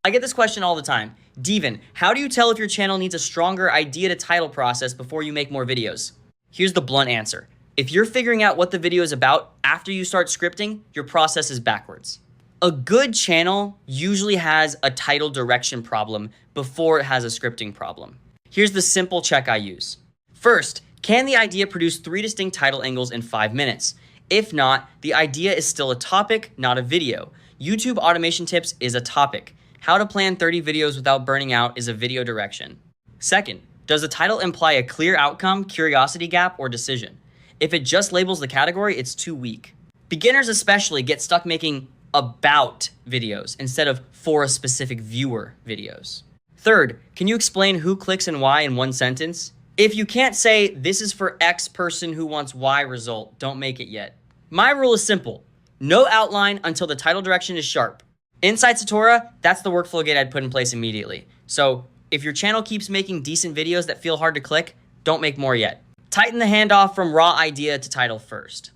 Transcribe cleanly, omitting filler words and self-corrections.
I get this question all the time. Deven, how do you tell if your channel needs a stronger idea to title process before you make more videos? Here's the blunt answer. If you're figuring out what the video is about after you start scripting, your process is backwards. A good channel usually has a title direction problem before it has a scripting problem. Here's the simple check I use. First, can the idea produce 3 distinct title angles in 5 minutes? If not, the idea is still a topic, not a video. YouTube automation tips is a topic. How to plan 30 videos without burning out is a video direction. Second, does the title imply a clear outcome, curiosity gap, or decision? If it just labels the category, it's too weak. Beginners especially get stuck making about videos instead of for a specific viewer videos. Third, can you explain who clicks and why in one sentence? If you can't say this is for X person who wants Y result, don't make it yet. My rule is simple. No outline until the title direction is sharp. Inside Satora, that's the workflow gate I'd put in place immediately. So if your channel keeps making decent videos that feel hard to click, don't make more yet. Tighten the handoff from raw idea to title first.